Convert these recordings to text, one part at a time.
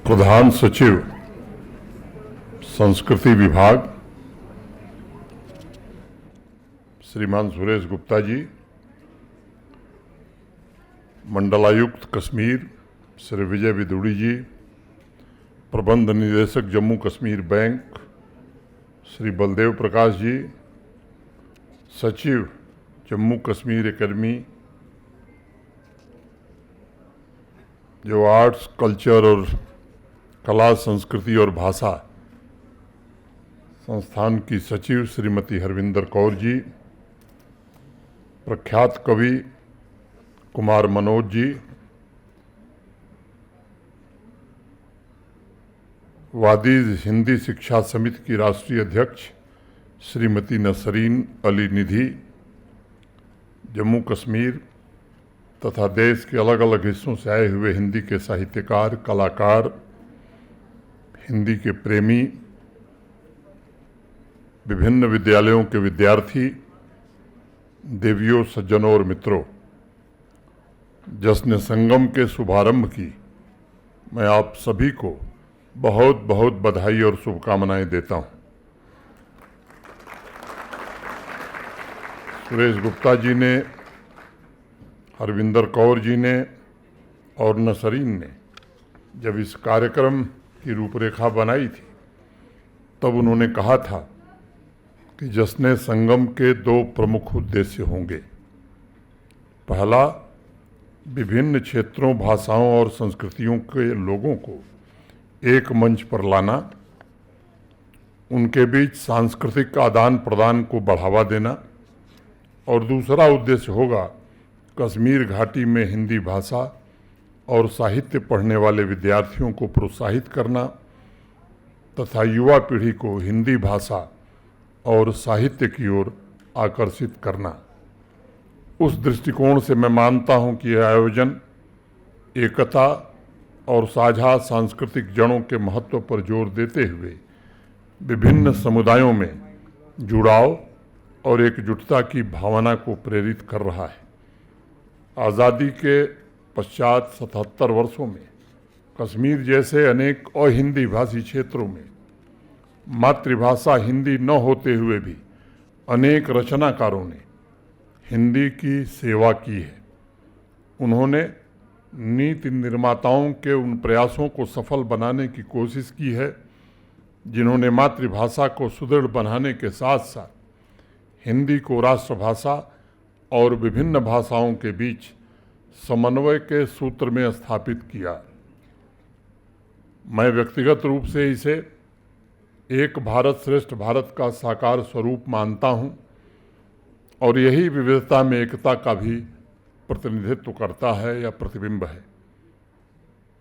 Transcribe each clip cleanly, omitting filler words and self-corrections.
प्रधान सचिव संस्कृति विभाग श्रीमान सुरेश गुप्ता जी, मंडलायुक्त कश्मीर श्री विजय विदुड़ी जी, प्रबंध निदेशक जम्मू कश्मीर बैंक श्री बलदेव प्रकाश जी, सचिव जम्मू कश्मीर एकेडमी, जो आर्ट्स कल्चर और कला संस्कृति और भाषा संस्थान की सचिव श्रीमती हरविंदर कौर जी, प्रख्यात कवि कुमार मनोज जी, वादीज हिंदी शिक्षा समिति की राष्ट्रीय अध्यक्ष श्रीमती नसरीन अली निधि, जम्मू कश्मीर तथा देश के अलग अलग हिस्सों से आए हुए हिंदी के साहित्यकार, कलाकार, हिंदी के प्रेमी, विभिन्न विद्यालयों के विद्यार्थी, देवियों, सज्जनों और मित्रों, जश्न संगम के शुभारंभ की मैं आप सभी को बहुत बहुत बधाई और शुभकामनाएं देता हूं। सुरेश गुप्ता जी ने, हरविंदर कौर जी ने और नसरीन ने जब इस कार्यक्रम की रूपरेखा बनाई थी तब उन्होंने कहा था कि जश्न संगम के दो प्रमुख उद्देश्य होंगे। पहला, विभिन्न क्षेत्रों, भाषाओं और संस्कृतियों के लोगों को एक मंच पर लाना, उनके बीच सांस्कृतिक आदान प्रदान को बढ़ावा देना, और दूसरा उद्देश्य होगा कश्मीर घाटी में हिंदी भाषा और साहित्य पढ़ने वाले विद्यार्थियों को प्रोत्साहित करना तथा युवा पीढ़ी को हिंदी भाषा और साहित्य की ओर आकर्षित करना। उस दृष्टिकोण से मैं मानता हूं कि यह आयोजन एकता और साझा सांस्कृतिक जड़ों के महत्व पर जोर देते हुए विभिन्न समुदायों में जुड़ाव और एकजुटता की भावना को प्रेरित कर रहा है। आज़ादी के पश्चात 77 वर्षों में कश्मीर जैसे अनेक अहिंदी भाषी क्षेत्रों में मातृभाषा हिंदी न होते हुए भी अनेक रचनाकारों ने हिंदी की सेवा की है। उन्होंने नीति निर्माताओं के उन प्रयासों को सफल बनाने की कोशिश की है जिन्होंने मातृभाषा को सुदृढ़ बनाने के साथ साथ हिंदी को राष्ट्रभाषा और विभिन्न भाषाओं के बीच समन्वय के सूत्र में स्थापित किया। मैं व्यक्तिगत रूप से इसे एक भारत श्रेष्ठ भारत का साकार स्वरूप मानता हूं और यही विविधता में एकता का भी प्रतिनिधित्व करता है या प्रतिबिंब है।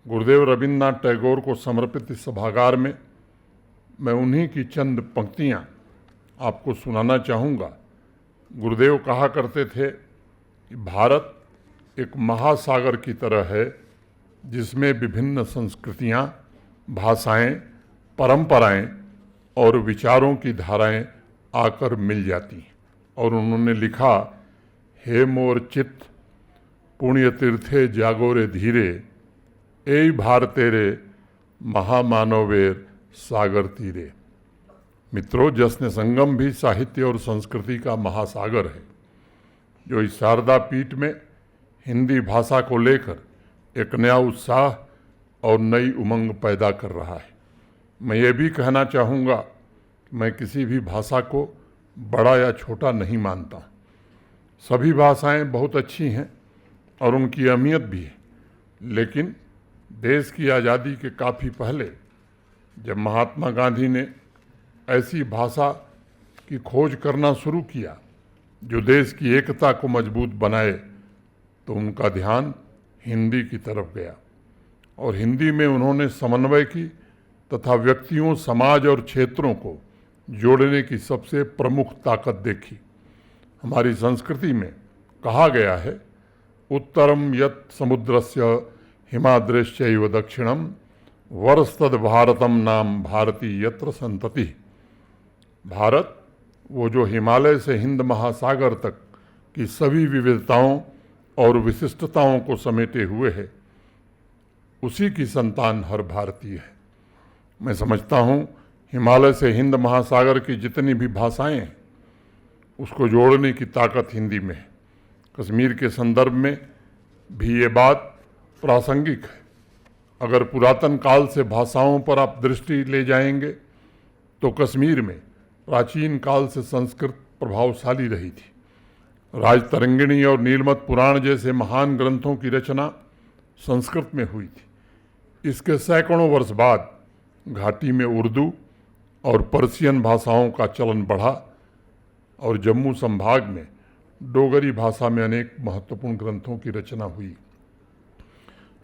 गुरुदेव रविन्द्रनाथ टैगोर को समर्पित इस सभागार में मैं उन्हीं की चंद पंक्तियां आपको सुनाना चाहूँगा। गुरुदेव कहा करते थे कि भारत एक महासागर की तरह है जिसमें विभिन्न संस्कृतियाँ, भाषाएं, परंपराएं और विचारों की धाराएं आकर मिल जाती हैं। और उन्होंने लिखा, हे मोर चित्त पुण्य तीर्थे जागोरे धीरे, ए भार तेरे महामानवेर सागर तीरे। मित्रों, जश्न संगम भी साहित्य और संस्कृति का महासागर है जो इस शारदा पीठ में हिंदी भाषा को लेकर एक नया उत्साह और नई उमंग पैदा कर रहा है। मैं ये भी कहना चाहूँगा कि मैं किसी भी भाषा को बड़ा या छोटा नहीं मानता। सभी भाषाएं बहुत अच्छी हैं और उनकी अहमियत भी है, लेकिन देश की आज़ादी के काफ़ी पहले जब महात्मा गांधी ने ऐसी भाषा की खोज करना शुरू किया जो देश की एकता को मजबूत बनाए तो उनका ध्यान हिंदी की तरफ गया और हिंदी में उन्होंने समन्वय की तथा व्यक्तियों, समाज और क्षेत्रों को जोड़ने की सबसे प्रमुख ताकत देखी। हमारी संस्कृति में कहा गया है, उत्तरम यत् समुद्रस्य हिमाद्रेश्चैव दक्षिणम वर्षतद भारतम नाम भारती यत्र संतति। भारत वो जो हिमालय से हिंद महासागर तक की सभी विविधताओं और विशिष्टताओं को समेटे हुए है, उसी की संतान हर भारतीय है। मैं समझता हूँ हिमालय से हिंद महासागर की जितनी भी भाषाएं हैं उसको जोड़ने की ताकत हिंदी में है। कश्मीर के संदर्भ में भी ये बात प्रासंगिक है। अगर पुरातन काल से भाषाओं पर आप दृष्टि ले जाएंगे तो कश्मीर में प्राचीन काल से संस्कृत प्रभावशाली रही थी। राजतरंगिणी और नीलमत पुराण जैसे महान ग्रंथों की रचना संस्कृत में हुई थी। इसके सैकड़ों वर्ष बाद घाटी में उर्दू और पर्शियन भाषाओं का चलन बढ़ा और जम्मू संभाग में डोगरी भाषा में अनेक महत्वपूर्ण ग्रंथों की रचना हुई।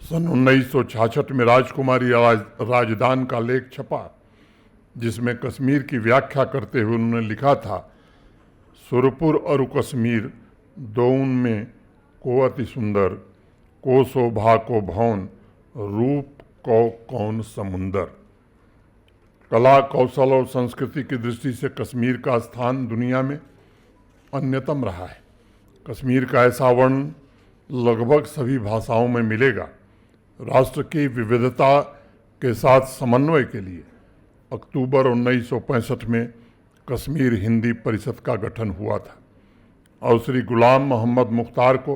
सन 1966 में राजकुमारी राजदान का लेख छपा जिसमें कश्मीर की व्याख्या करते हुए उन्होंने लिखा था, सुरपुर और कश्मीर दोउन में को अति सुंदर, को शोभा को भवन, रूप को कौन समुंदर। कला, कौशल और संस्कृति की दृष्टि से कश्मीर का स्थान दुनिया में अन्यतम रहा है। कश्मीर का ऐसा वर्णन लगभग सभी भाषाओं में मिलेगा। राष्ट्र की विविधता के साथ समन्वय के लिए अक्टूबर 1965 में कश्मीर हिंदी परिषद का गठन हुआ था और श्री गुलाम मोहम्मद मुख्तार को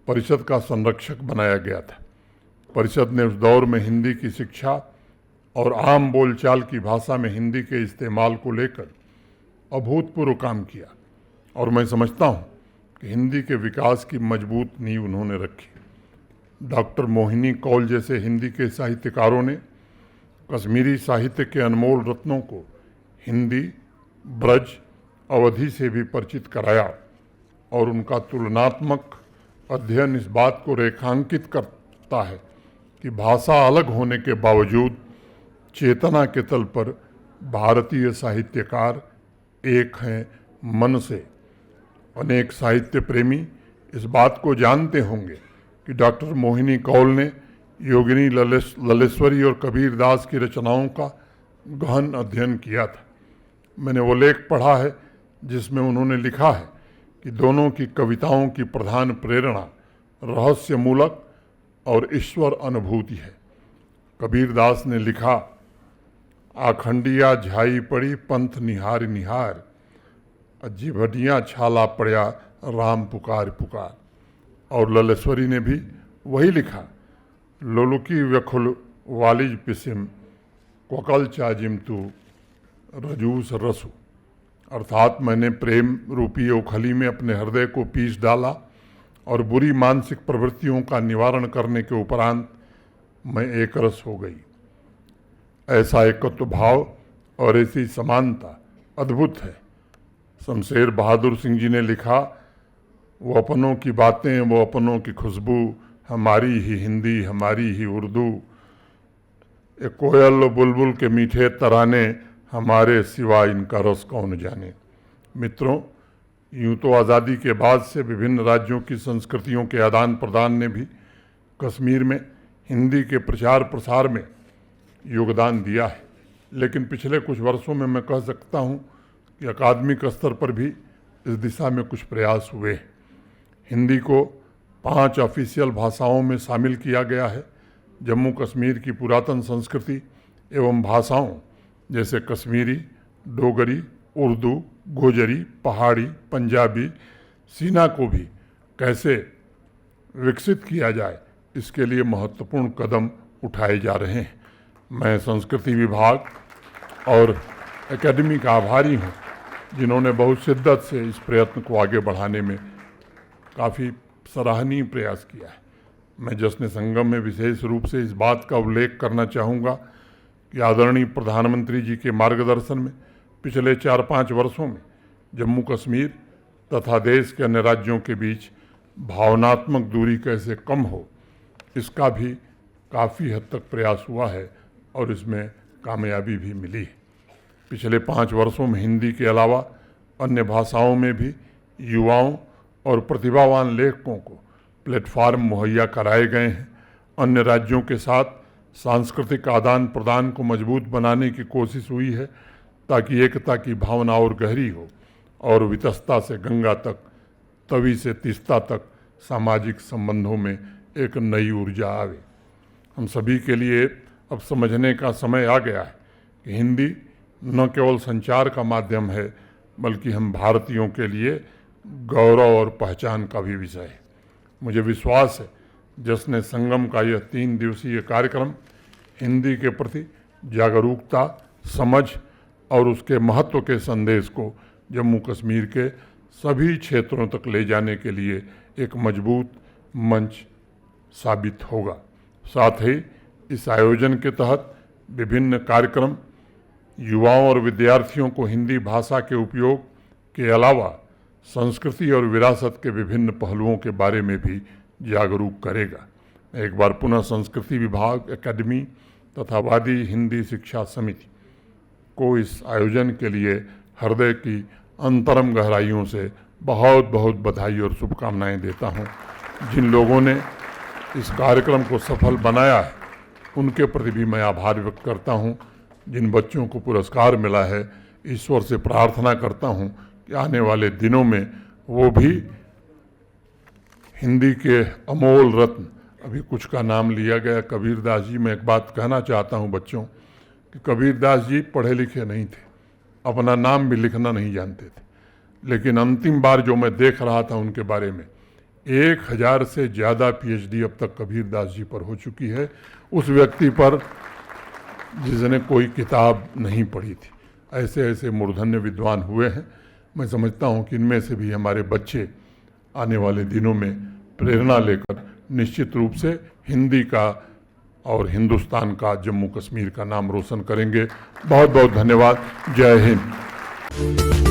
परिषद का संरक्षक बनाया गया था। परिषद ने उस दौर में हिंदी की शिक्षा और आम बोलचाल की भाषा में हिंदी के इस्तेमाल को लेकर अभूतपूर्व काम किया और मैं समझता हूँ कि हिंदी के विकास की मजबूत नींव उन्होंने रखी। डॉक्टर मोहिनी कौल जैसे हिंदी के साहित्यकारों ने कश्मीरी साहित्य के अनमोल रत्नों को हिंदी, ब्रज, अवधी से भी परिचित कराया और उनका तुलनात्मक अध्ययन इस बात को रेखांकित करता है कि भाषा अलग होने के बावजूद चेतना के तल पर भारतीय साहित्यकार एक हैं मन से। अनेक साहित्य प्रेमी इस बात को जानते होंगे कि डॉक्टर मोहिनी कौल ने योगिनी ललेश्वरी और कबीर दास की रचनाओं का गहन अध्ययन किया था। मैंने वो लेख पढ़ा है जिसमें उन्होंने लिखा है कि दोनों की कविताओं की प्रधान प्रेरणा रहस्यमूलक और ईश्वर अनुभूति है। कबीर दास ने लिखा, आखंडिया झाई पड़ी पंथ निहार निहार, जिभटियाँ छाला पड़या राम पुकार पुकार। और ललेश्वरी ने भी वही लिखा, लोलुकी व्यखुल वालिज पिसिम कोकल चाजिम तू रजूस रसु। अर्थात मैंने प्रेम रूपी ओखली में अपने हृदय को पीस डाला और बुरी मानसिक प्रवृत्तियों का निवारण करने के उपरांत मैं एक रस हो गई। ऐसा एकत्व भाव और ऐसी समानता अद्भुत है। शमशेर बहादुर सिंह जी ने लिखा, वो अपनों की बातें, वो अपनों की खुशबू, हमारी ही हिंदी, हमारी ही उर्दू, एक कोयल बुलबुल के मीठे तराने, हमारे सिवा इनका रस कौन जाने। मित्रों, यूँ तो आज़ादी के बाद से विभिन्न राज्यों की संस्कृतियों के आदान प्रदान ने भी कश्मीर में हिंदी के प्रचार प्रसार में योगदान दिया है, लेकिन पिछले कुछ वर्षों में मैं कह सकता हूँ कि अकादमिक स्तर पर भी इस दिशा में कुछ प्रयास हुए हैं। हिंदी को 5 ऑफिशियल भाषाओं में शामिल किया गया है। जम्मू कश्मीर की पुरातन संस्कृति एवं भाषाओं जैसे कश्मीरी, डोगरी, उर्दू, गोजरी, पहाड़ी, पंजाबी, सीना को भी कैसे विकसित किया जाए, इसके लिए महत्वपूर्ण कदम उठाए जा रहे हैं। मैं संस्कृति विभाग और एकेडमी का आभारी हूँ जिन्होंने बहुत शिद्दत से इस प्रयत्न को आगे बढ़ाने में काफ़ी सराहनीय प्रयास किया है। मैं जश्न संगम में विशेष रूप से इस बात का उल्लेख करना चाहूँगा कि आदरणीय प्रधानमंत्री जी के मार्गदर्शन में पिछले 4-5 वर्षों में जम्मू कश्मीर तथा देश के अन्य राज्यों के बीच भावनात्मक दूरी कैसे कम हो, इसका भी काफ़ी हद तक प्रयास हुआ है और इसमें कामयाबी भी मिली है। पिछले 5 वर्षों में हिंदी के अलावा अन्य भाषाओं में भी युवाओं और प्रतिभावान लेखकों को प्लेटफार्म मुहैया कराए गए हैं। अन्य राज्यों के साथ सांस्कृतिक आदान प्रदान को मजबूत बनाने की कोशिश हुई है ताकि एकता की भावना और गहरी हो और वितस्ता से गंगा तक, तवी से तीस्ता तक सामाजिक संबंधों में एक नई ऊर्जा आवे। हम सभी के लिए अब समझने का समय आ गया है कि हिंदी न केवल संचार का माध्यम है, बल्कि हम भारतीयों के लिए गौरव और पहचान का भी विषय है। मुझे विश्वास है जश्न संगम का यह 3 दिवसीय कार्यक्रम हिंदी के प्रति जागरूकता, समझ और उसके महत्व के संदेश को जम्मू कश्मीर के सभी क्षेत्रों तक ले जाने के लिए एक मजबूत मंच साबित होगा। साथ ही इस आयोजन के तहत विभिन्न कार्यक्रम युवाओं और विद्यार्थियों को हिंदी भाषा के उपयोग के अलावा संस्कृति और विरासत के विभिन्न पहलुओं के बारे में भी जागरूक करेगा। एक बार पुनः संस्कृति विभाग, अकादमी तथा वादी हिंदी शिक्षा समिति को इस आयोजन के लिए हृदय की अंतरम गहराइयों से बहुत बहुत बधाई और शुभकामनाएं देता हूं। जिन लोगों ने इस कार्यक्रम को सफल बनाया है उनके प्रति भी मैं आभार व्यक्त करता हूं। जिन बच्चों को पुरस्कार मिला है, ईश्वर से प्रार्थना करता हूं कि आने वाले दिनों में वो भी हिंदी के अमोल रत्न, अभी कुछ का नाम लिया गया कबीरदास जी। मैं एक बात कहना चाहता हूं बच्चों कि कबीरदास जी पढ़े लिखे नहीं थे, अपना नाम भी लिखना नहीं जानते थे, लेकिन अंतिम बार जो मैं देख रहा था उनके बारे में 1000 से ज़्यादा PhD अब तक कबीरदास जी पर हो चुकी है, उस व्यक्ति पर जिसने कोई किताब नहीं पढ़ी थी। ऐसे ऐसे मूर्धन्य विद्वान हुए हैं। मैं समझता हूँ कि इनमें से भी हमारे बच्चे आने वाले दिनों में प्रेरणा लेकर निश्चित रूप से हिंदी का और हिंदुस्तान का, जम्मू कश्मीर का नाम रोशन करेंगे। बहुत बहुत धन्यवाद। जय हिंद।